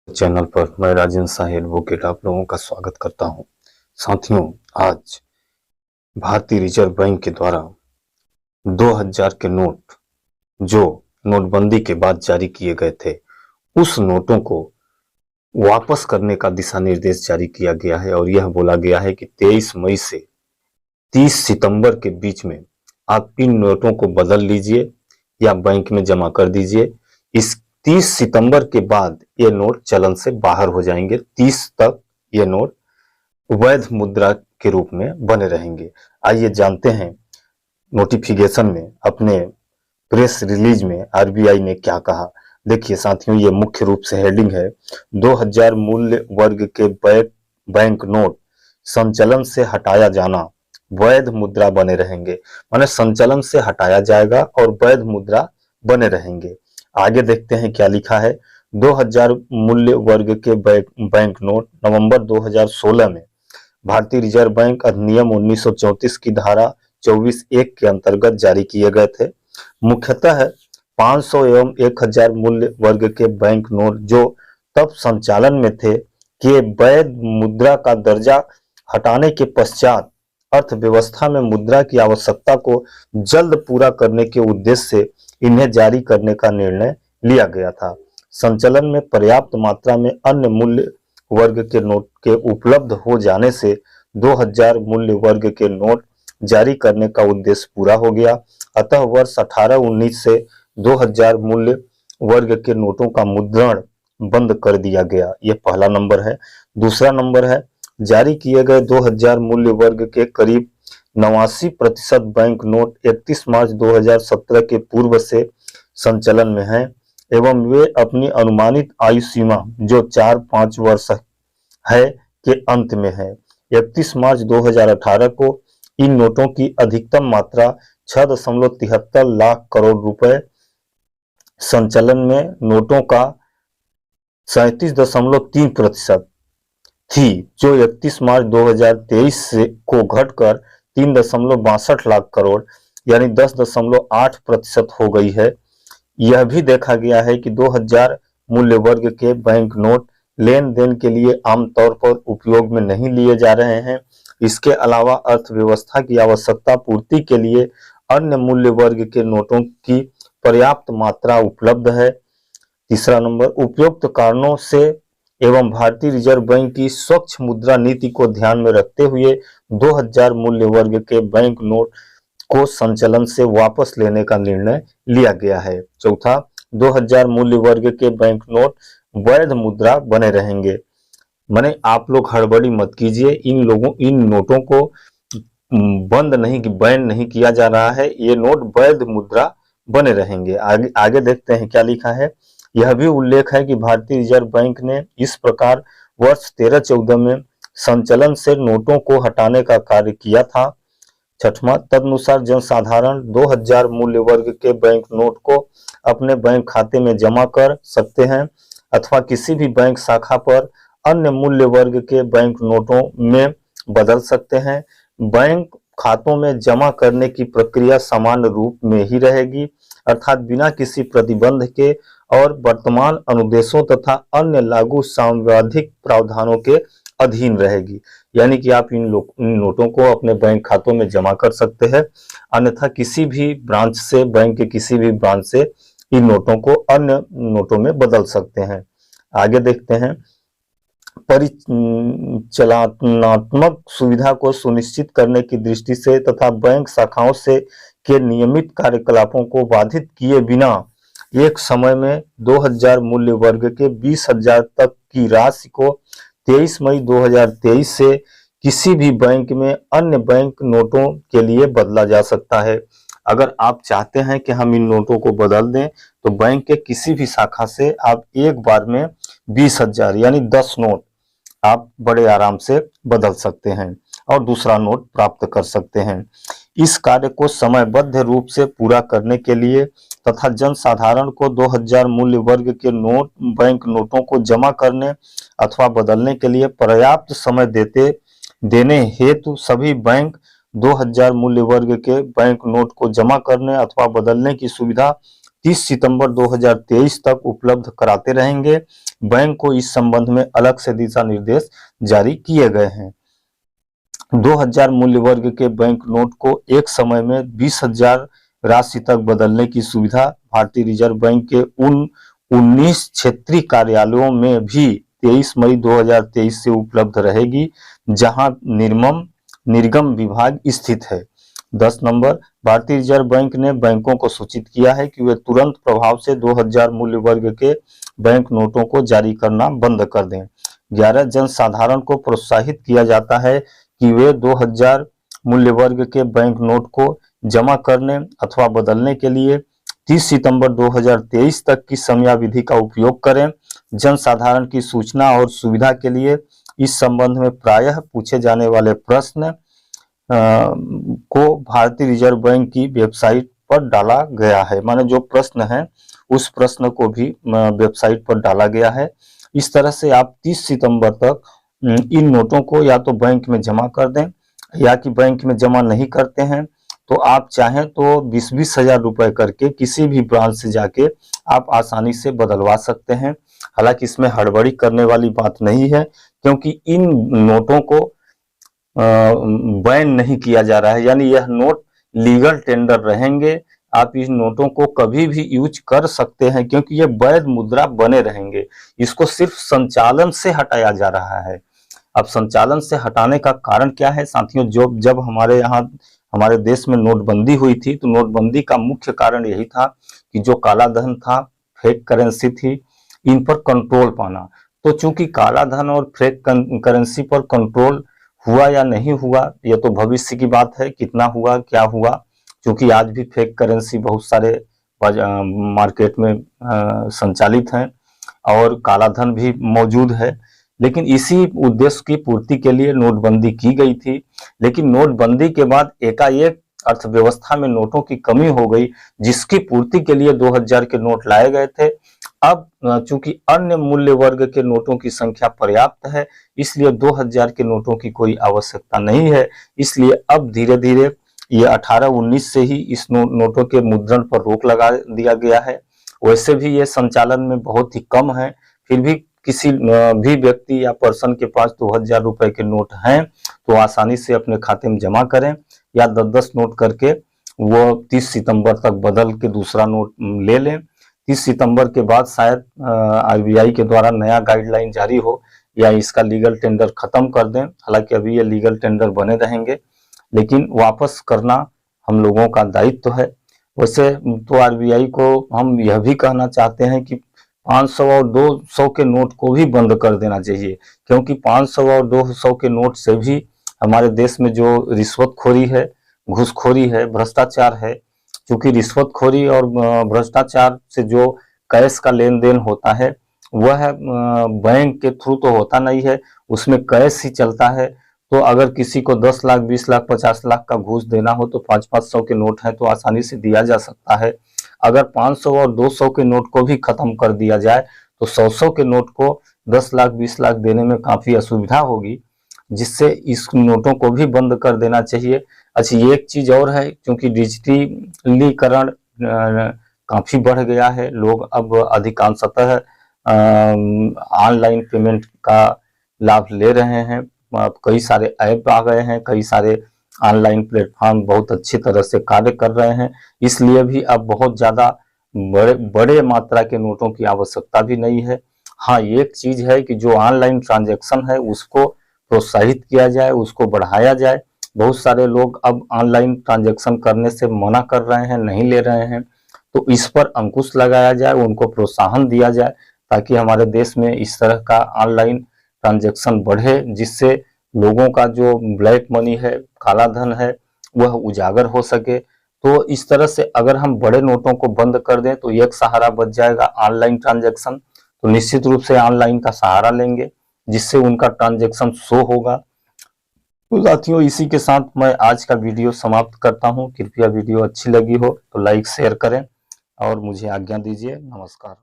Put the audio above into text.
Channel पर मैं राजेंद्र शाही advocate आप लोगों का स्वागत करता हूं। साथियों, आज भारतीय रिजर्व बैंक के द्वारा 2000 के नोट जो नोटबंदी के बाद जारी किए गए थे, उस नोटों को वापस करने का दिशा निर्देश जारी किया गया है और यह बोला गया है कि 23 मई से 30 सितंबर के बीच में आप इन नोटों को बदल लीजिए या बैंक में जमा कर दीजिए। इस 30 सितंबर के बाद ये नोट चलन से बाहर हो जाएंगे। 30 तक ये नोट वैध मुद्रा के रूप में बने रहेंगे। आइए जानते हैं नोटिफिकेशन में, अपने प्रेस रिलीज में आरबीआई ने क्या कहा। देखिए साथियों, ये मुख्य रूप से हेडिंग है, 2000 मूल्य वर्ग के बैंक नोट संचलन से हटाया जाना, वैध मुद्रा बने रहेंगे। माने संचलन से हटाया जाएगा और वैध मुद्रा बने रहेंगे। आगे देखते हैं क्या लिखा है। 2000 मूल्य वर्ग के बैंक नोट नवंबर 2016 में भारतीय रिजर्व बैंक अधिनियम 1934 की धारा 24(1) के अंतर्गत जारी किए गए थे। मुख्यतः 500 एवं 1000 मूल्य वर्ग के बैंक नोट जो तब संचालन में थे के वैध मुद्रा का दर्जा हटाने के पश्चात अर्थव्यवस्था में मुद्रा की आवश्यकता को जल्द पूरा करने के उद्देश्य से इन्हें जारी करने का निर्णय लिया गया था। संचलन में पर्याप्त मात्रा में अन्य मूल्य वर्ग के नोट के उपलब्ध हो जाने से 2000 मूल्य वर्ग के नोट जारी करने का उद्देश्य पूरा हो गया। अतः वर्ष 18-19 से 2000 मूल्य वर्ग के नोटों का मुद्रण बंद कर दिया गया। यह पहला नंबर है। दूसरा नंबर है, जारी किए गए 2000 मूल्य वर्ग के करीब 89% बैंक नोट 31 मार्च 2017 के पूर्व से संचलन में हैं एवं वे अपनी अनुमानित आयु सीमा जो 4-5 वर्ष है के अंत में है। 31 मार्च 2018 को इन नोटों की अधिकतम मात्रा 6.73 लाख करोड़ रुपए, संचलन में नोटों का 37.3% थी, जो 31 मार्च 2023 से को घटकर 3.62 लाख करोड़ यानी 10.8% हो गई है। यह भी देखा गया है कि 2000 मूल्य वर्ग के बैंक नोट लेन देन के लिए आमतौर पर उपयोग में नहीं लिए जा रहे हैं। इसके अलावा अर्थव्यवस्था की आवश्यकता पूर्ति के लिए अन्य मूल्य वर्ग के नोटों की पर्याप्त मात्रा उपलब्ध है। तीसरा नंबर, उपयुक्त कारणों से एवं भारतीय रिजर्व बैंक की स्वच्छ मुद्रा नीति को ध्यान में रखते हुए 2000 मूल्य वर्ग के बैंक नोट को संचलन से वापस लेने का निर्णय लिया गया है। चौथा, 2000 मूल्य वर्ग के बैंक नोट वैध मुद्रा बने रहेंगे। माने आप लोग हड़बड़ी मत कीजिए, इन नोटों को बंद नहीं, बैन नहीं किया जा रहा है, ये नोट वैध मुद्रा बने रहेंगे। आगे देखते हैं क्या लिखा है। यह भी उल्लेख है कि भारतीय रिजर्व बैंक ने इस प्रकार वर्ष 13-14 में संचलन से नोटों को हटाने का कार्य किया था। छठवां, तदनुसार जनसाधारण 2000 मूल्य वर्ग के बैंक नोट को अपने बैंक खाते में जमा कर सकते हैं अथवा किसी भी बैंक शाखा पर अन्य मूल्य वर्ग के बैंक नोटों में बदल सकते हैं। बैंक खातों में जमा करने की प्रक्रिया सामान्य रूप में ही रहेगी, अर्थात बिना किसी प्रतिबंध के और वर्तमान अनुदेशों तथा अन्य लागू सांविधिक प्रावधानों के अधीन रहेगी। यानी कि आप इन नोटों को अपने बैंक खातों में जमा कर सकते हैं, अन्यथा किसी भी ब्रांच से, बैंक के किसी भी ब्रांच से इन नोटों को अन्य नोटों में बदल सकते हैं। आगे देखते हैं, परिचालनात्मक सुविधा को सुनिश्चित करने की दृष्टि से तथा बैंक शाखाओं से के नियमित कार्यकलापों को बाधित किए बिना एक समय में 2000 मूल्य वर्ग के 20,000 तक की राशि को 23 मई 2023 से किसी भी बैंक में अन्य बैंक नोटों के लिए बदला जा सकता है। अगर आप चाहते हैं कि हम इन नोटों को बदल दें तो बैंक के किसी भी शाखा से आप एक बार में 20,000 यानी 10 नोट आप बड़े आराम से बदल सकते हैं और दूसरा नोट प्राप्त कर सकते हैं। इस कार्य को समयबद्ध रूप से पूरा करने के लिए तथा जनसाधारण को 2000 मूल्य वर्ग के बैंक नोटों को जमा करने अथवा बदलने के लिए पर्याप्त समय देने हेतु सभी बैंक 2000 मूल्य वर्ग के बैंक नोट को जमा करने अथवा बदलने की सुविधा 30 सितंबर 2023 तक उपलब्ध कराते रहेंगे। बैंक को इस संबंध में अलग से दिशा निर्देश जारी किए गए हैं। 2000 मूल्य वर्ग के बैंक नोट को एक समय में 20,000 राशि तक बदलने की सुविधा भारतीय रिजर्व बैंक के उन 19 क्षेत्रीय कार्यालयों में भी 23 मई 2023 से उपलब्ध रहेगी, जहां निर्गम विभाग स्थित है। 10 नंबर, भारतीय रिजर्व बैंक ने बैंकों को सूचित किया है कि वे तुरंत प्रभाव से 2000 मूल्य वर्ग के बैंक नोटों को जारी करना बंद कर दें। 11, जनसाधारण को प्रोत्साहित किया जाता है कि वे 2000 मूल्य वर्ग के बैंक नोट को जमा करने अथवा बदलने के लिए 30 सितंबर 2023 तक की समयावधि का उपयोग करें। जनसाधारण की सूचना और सुविधा के लिए इस संबंध में प्रायः पूछे जाने वाले प्रश्न को भारतीय रिजर्व बैंक की वेबसाइट पर डाला गया है। माने जो प्रश्न है उस प्रश्न को भी वेबसाइट पर डाला गया है। इस तरह से आप 30 सितंबर तक इन नोटों को या तो बैंक में जमा कर दें, या कि बैंक में जमा नहीं करते हैं तो आप चाहें तो 20-20 हजार रुपए करके किसी भी ब्रांच से जाके आप आसानी से बदलवा सकते हैं। हालांकि इसमें हड़बड़ी करने वाली बात नहीं है, क्योंकि इन नोटों को बैन नहीं किया जा रहा है, यानी यह नोट लीगल टेंडर रहेंगे। आप इस नोटों को कभी भी यूज कर सकते हैं, क्योंकि ये वैध मुद्रा बने रहेंगे। इसको सिर्फ संचालन से हटाया जा रहा है। अब संचालन से हटाने का कारण क्या है साथियों? जब हमारे देश में नोटबंदी हुई थी, तो नोटबंदी का मुख्य कारण यही था कि जो काला धन था, फेक करेंसी थी, इन पर कंट्रोल पाना। तो चूंकि काला धन और फेक करेंसी पर कंट्रोल हुआ या नहीं हुआ, यह तो भविष्य की बात है, कितना हुआ क्या हुआ, क्योंकि आज भी फेक करेंसी बहुत सारे मार्केट में संचालित हैं और काला धन भी मौजूद है। लेकिन इसी उद्देश्य की पूर्ति के लिए नोटबंदी की गई थी। लेकिन नोटबंदी के बाद एकाएक अर्थव्यवस्था में नोटों की कमी हो गई, जिसकी पूर्ति के लिए 2000 के नोट लाए गए थे। अब चूंकि अन्य मूल्य वर्ग के नोटों की संख्या पर्याप्त है, इसलिए 2000 के नोटों की कोई आवश्यकता नहीं है। इसलिए अब धीरे धीरे ये 18-19 से ही इस नोटों के मुद्रण पर रोक लगा दिया गया है। वैसे भी ये संचालन में बहुत ही कम है, फिर भी किसी भी व्यक्ति या पर्सन के पास 2000 रुपए के नोट हैं तो आसानी से अपने खाते में जमा करें, या 10-10 नोट करके वो 30 सितंबर तक बदल के दूसरा नोट ले लें। 30 सितंबर के बाद शायद आरबीआई के द्वारा नया गाइडलाइन जारी हो या इसका लीगल टेंडर खत्म कर दें। हालांकि अभी ये लीगल टेंडर बने रहेंगे, लेकिन वापस करना हम लोगों का दायित्व है। वैसे तो आरबीआई को हम यह भी कहना चाहते हैं कि 500 और 200 के नोट को भी बंद कर देना चाहिए, क्योंकि 500 और 200 के नोट से भी हमारे देश में जो रिश्वतखोरी है, घूसखोरी है, भ्रष्टाचार है। क्योंकि रिश्वतखोरी और भ्रष्टाचार से जो कैश का लेन देन होता है वह बैंक के थ्रू तो होता नहीं है, उसमें कैश ही चलता है। तो अगर किसी को 10 लाख, 20 लाख, 50 लाख का घूस देना हो तो 500 के नोट है तो आसानी से दिया जा सकता है। अगर 500 और 200 के नोट को भी खत्म कर दिया जाए तो 100 के नोट को 10 लाख, 20 लाख देने में काफी असुविधा होगी, जिससे इस नोटों को भी बंद कर देना चाहिए। अच्छा, ये एक चीज और है, क्योंकि डिजिटलीकरण काफी बढ़ गया है, लोग अब अधिकांशतः ऑनलाइन पेमेंट का लाभ ले रहे हैं। कई सारे ऐप आ गए हैं, कई सारे ऑनलाइन प्लेटफॉर्म बहुत अच्छी तरह से कार्य कर रहे हैं, इसलिए भी अब बहुत ज्यादा बड़े मात्रा के नोटों की आवश्यकता भी नहीं है। हाँ, एक चीज है कि जो ऑनलाइन ट्रांजैक्शन है उसको प्रोत्साहित किया जाए, उसको बढ़ाया जाए। बहुत सारे लोग अब ऑनलाइन ट्रांजैक्शन करने से मना कर रहे हैं, नहीं ले रहे हैं, तो इस पर अंकुश लगाया जाए, उनको प्रोत्साहन दिया जाए, ताकि हमारे देश में इस तरह का ऑनलाइन ट्रांजैक्शन बढ़े, जिससे लोगों का जो ब्लैक मनी है, काला धन है, वह उजागर हो सके। तो इस तरह से अगर हम बड़े नोटों को बंद कर दें तो एक सहारा बच जाएगा ऑनलाइन ट्रांजैक्शन। तो निश्चित रूप से ऑनलाइन का सहारा लेंगे, जिससे उनका ट्रांजैक्शन शो होगा। तो साथियों, इसी के साथ मैं आज का वीडियो समाप्त करता हूं। कृपया वीडियो अच्छी लगी हो तो लाइक शेयर करें और मुझे आज्ञा दीजिए। नमस्कार।